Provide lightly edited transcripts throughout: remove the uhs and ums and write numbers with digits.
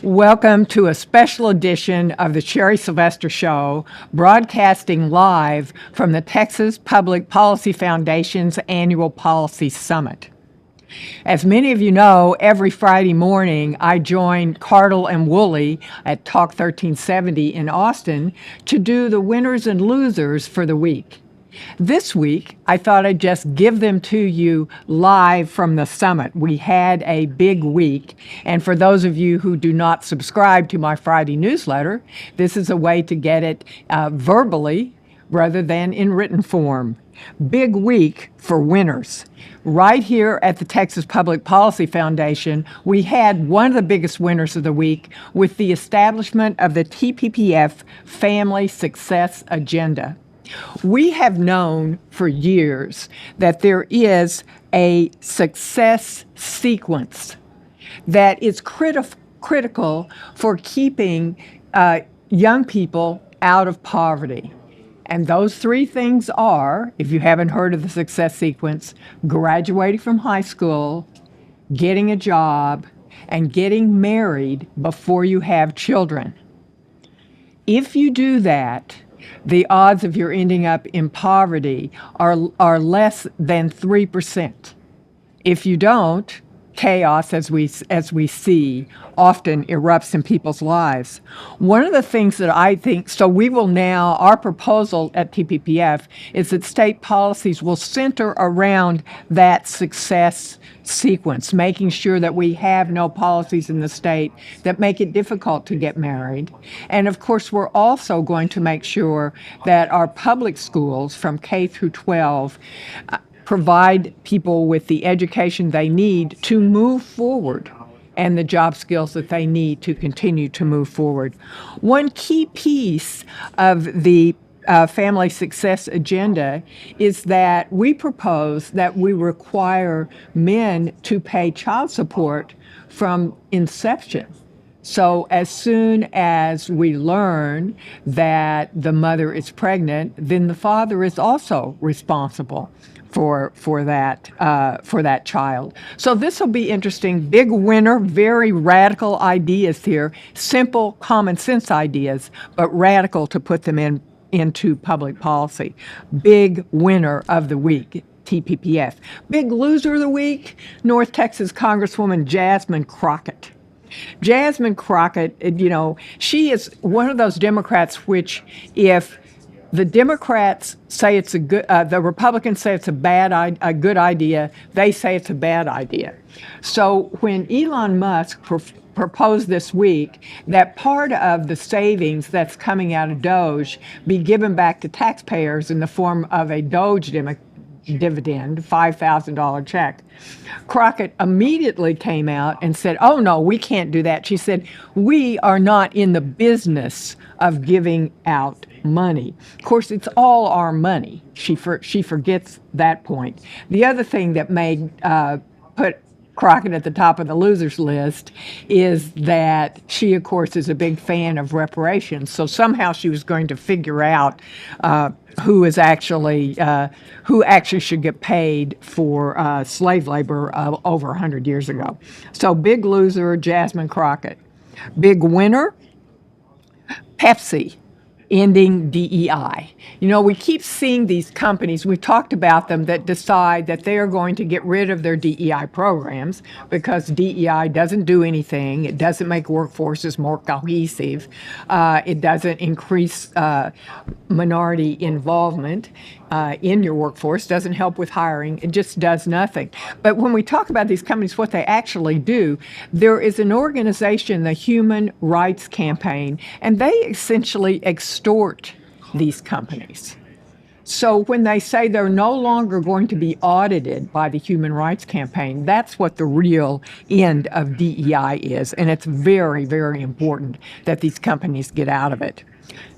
Welcome to a special edition of the Sylvester Show, broadcasting live from the Texas Public Policy Foundation's annual Policy Summit. As many of you know, every Friday morning I join Cardle and Woolley at Talk 1370 in Austin to do the winners and losers for the week. This week, I thought I'd just give them to you live from the summit. We had a big week, and for those of you who do not subscribe to my Friday newsletter, this is a way to get it verbally rather than in written form. Big week for winners. Right here at the Texas Public Policy Foundation, we had one of the biggest winners of the week with the establishment of the TPPF Family Success Agenda. We have known for years that there is a success sequence that is critical for keeping young people out of poverty. And those three things are, if you haven't heard of the success sequence, graduating from high school, getting a job, and getting married before you have children. If you do that, the odds of your ending up in poverty are less than 3%. If you don't, chaos, as we see, often erupts in people's lives. One of the things that I think, so we will now, our proposal at TPPF is that state policies will center around that success sequence, making sure that we have no policies in the state that make it difficult to get married. And of course, we're also going to make sure that our public schools from K through 12 provide people with the education they need to move forward and the job skills that they need to continue to move forward. One key piece of the family success agenda is that we propose that we require men to pay child support from inception. So as soon as we learn that the mother is pregnant, then the father is also responsible for that child. So this will be interesting. Big winner, very radical ideas here, simple common sense ideas, but radical to put them into public policy. Big winner of the week, TPPF. Big loser of the week, North Texas Congresswoman Jasmine Crockett. Jasmine Crockett, she is one of those Democrats which, if the Democrats say it's the Republicans say it's a good idea, they say it's a bad idea. So when Elon Musk proposed this week that part of the savings that's coming out of Doge be given back to taxpayers in the form of a Doge dividend, $5,000 check, Crockett immediately came out and said, oh, no, we can't do that. She said, we are not in the business of giving out money. Of course, it's all our money. She forgets that point. The other thing that made put Crockett at the top of the losers list is that she, of course, is a big fan of reparations. So somehow she was going to figure out who actually should get paid for slave labor over 100 years ago. So big loser, Jasmine Crockett. Big winner, Pepsi. Ending DEI. We keep seeing these companies, we've talked about them, that decide that they are going to get rid of their DEI programs because DEI doesn't do anything. It doesn't make workforces more cohesive. It doesn't increase minority involvement in your workforce, doesn't help with hiring. It just does nothing. But when we talk about these companies, what they actually do, there is an organization, the Human Rights Campaign, and they essentially extort these companies. So when they say they're no longer going to be audited by the Human Rights Campaign, that's what the real end of DEI is. And it's very, very important that these companies get out of it.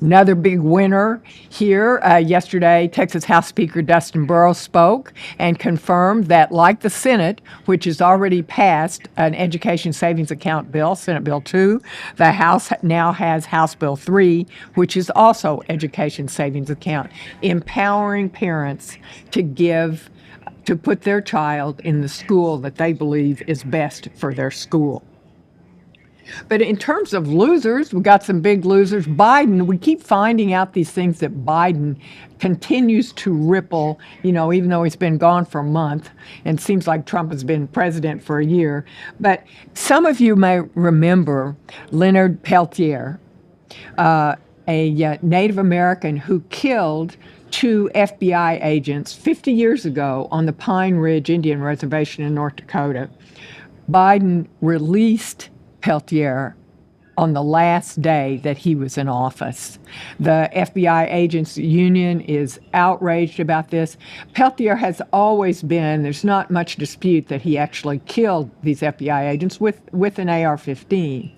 Another big winner here. Yesterday, Texas House Speaker Dustin Burrows spoke and confirmed that, like the Senate, which has already passed an education savings account bill, Senate Bill 2, the House now has House Bill 3, which is also education savings account, empowering parents to put their child in the school that they believe is best for their school. But in terms of losers, we got some big losers. Biden, we keep finding out these things that Biden continues to ripple, even though he's been gone for a month, and it seems like Trump has been president for a year. But some of you may remember Leonard Peltier, a Native American who killed two FBI agents 50 years ago on the Pine Ridge Indian Reservation in North Dakota. Biden released Peltier on the last day that he was in office. The FBI agents union is outraged about this. Peltier has always been, there's not much dispute that he actually killed these FBI agents with an AR-15.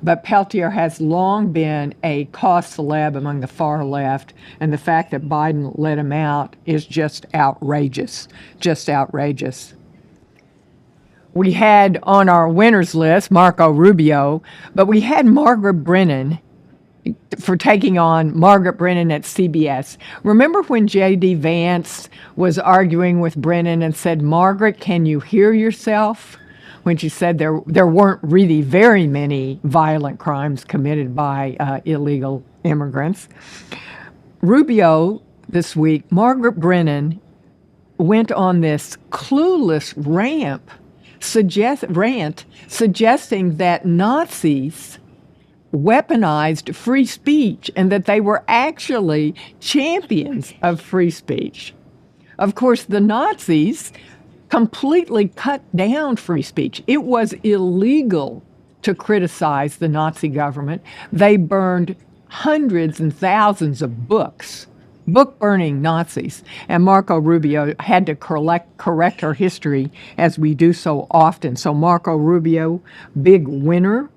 But Peltier has long been a cause célèbre among the far left, and the fact that Biden let him out is just outrageous, just outrageous. We had on our winners list Marco Rubio, but we had Margaret Brennan for taking on Margaret Brennan at CBS. Remember when J.D. Vance was arguing with Brennan and said, "Margaret, can you hear yourself?" When she said there weren't really very many violent crimes committed by illegal immigrants. Rubio this week, Margaret Brennan went on this clueless rant suggesting that Nazis weaponized free speech and that they were actually champions of free speech. Of course, the Nazis completely cut down free speech. It was illegal to criticize the Nazi government. They burned hundreds and thousands of books, book-burning Nazis. And Marco Rubio had to correct her history, as we do so often. So Marco Rubio, big winner.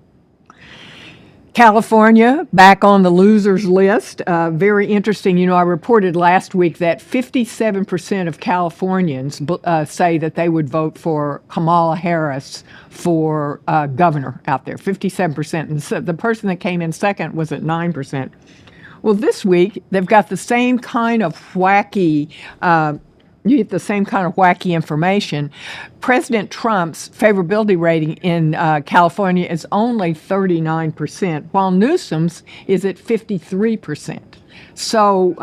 California, back on the losers list. Very interesting. I reported last week that 57% of Californians say that they would vote for Kamala Harris for governor out there. 57%. And so the person that came in second was at 9%. Well, this week, they've got the same kind of wacky information. President Trump's favorability rating in California is only 39%, while Newsom's is at 53%. So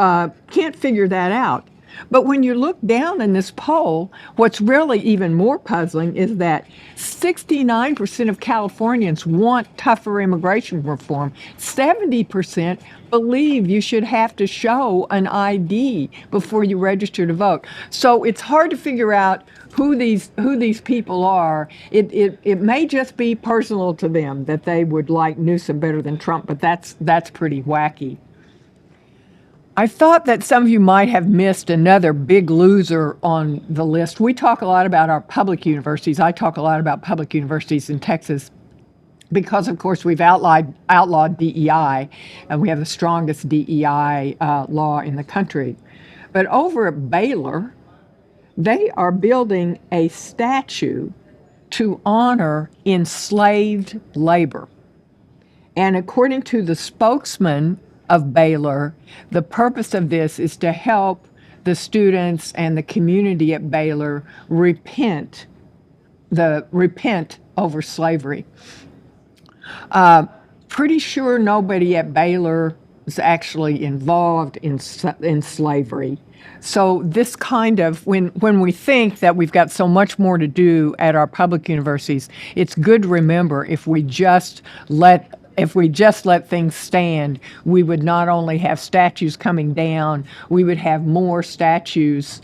can't figure that out. But when you look down in this poll, what's really even more puzzling is that 69% of Californians want tougher immigration reform. 70% believe you should have to show an ID before you register to vote. So it's hard to figure out who these people are. It may just be personal to them that they would like Newsom better than Trump, but that's pretty wacky. I thought that some of you might have missed another big loser on the list. We talk a lot about our public universities. I talk a lot about public universities in Texas because, of course, we've outlawed DEI, and we have the strongest DEI law in the country. But over at Baylor, they are building a statue to honor enslaved labor. And according to the spokesman of Baylor, the purpose of this is to help the students and the community at Baylor repent over slavery. Pretty sure nobody at Baylor is actually involved in slavery. So this kind of, when we think that we've got so much more to do at our public universities, it's good to remember if we just let things stand, we would not only have statues coming down, we would have more statues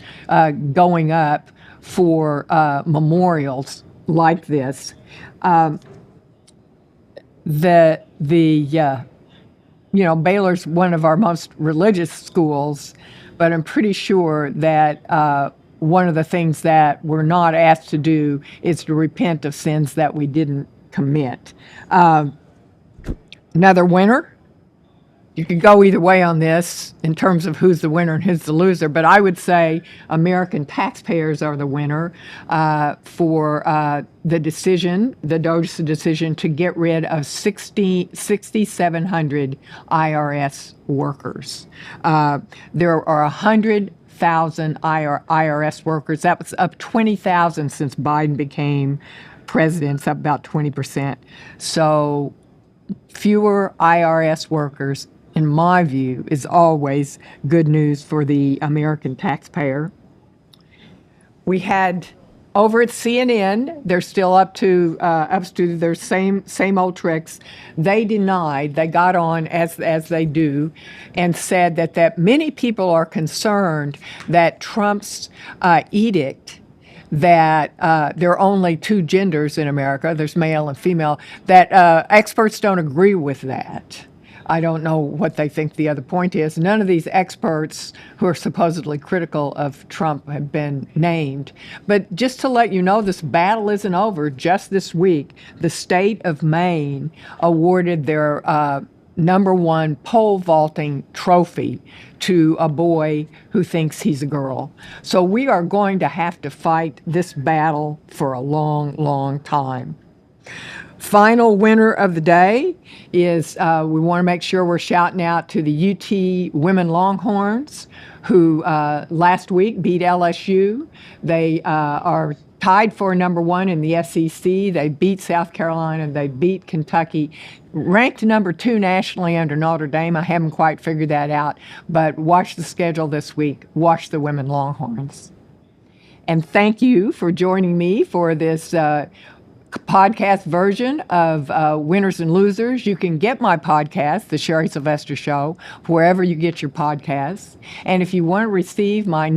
going up for memorials like this. Baylor's one of our most religious schools, but I'm pretty sure that one of the things that we're not asked to do is to repent of sins that we didn't commit. Another winner, you could go either way on this in terms of who's the winner and who's the loser, but I would say American taxpayers are the winner for the DOJ decision to get rid of 6,700 IRS workers. There are 100,000 IRS workers. That was up 20,000 since Biden became president's up about 20%. So fewer IRS workers, in my view, is always good news for the American taxpayer. We had over at CNN, they're still up to their same old tricks. They denied, they got on as they do, and said that many people are concerned that Trump's edict that there are only two genders in America, there's male and female, that experts don't agree with that. I don't know what they think the other point is. None of these experts who are supposedly critical of Trump have been named. But just to let you know, this battle isn't over. Just this week, the state of Maine awarded their #1 pole vaulting trophy to a boy who thinks he's a girl. So we are going to have to fight this battle for a long, long time. Final winner of the day is we want to make sure we're shouting out to the UT Women Longhorns, who last week beat LSU. They are tied for #1 in the SEC. They beat South Carolina. They beat Kentucky. Ranked #2 nationally under Notre Dame. I haven't quite figured that out, but watch the schedule this week. Watch the Women Longhorns. And thank you for joining me for this podcast version of Winners and Losers. You can get my podcast, The Sherry Sylvester Show, wherever you get your podcasts. And if you want to receive my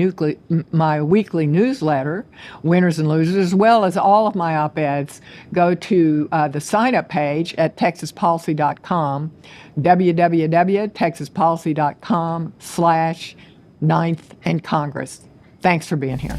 weekly newsletter, Winners and Losers, as well as all of my op-eds, go to the sign-up page at texaspolicy.com, www.texaspolicy.com/9th and Congress. Thanks for being here.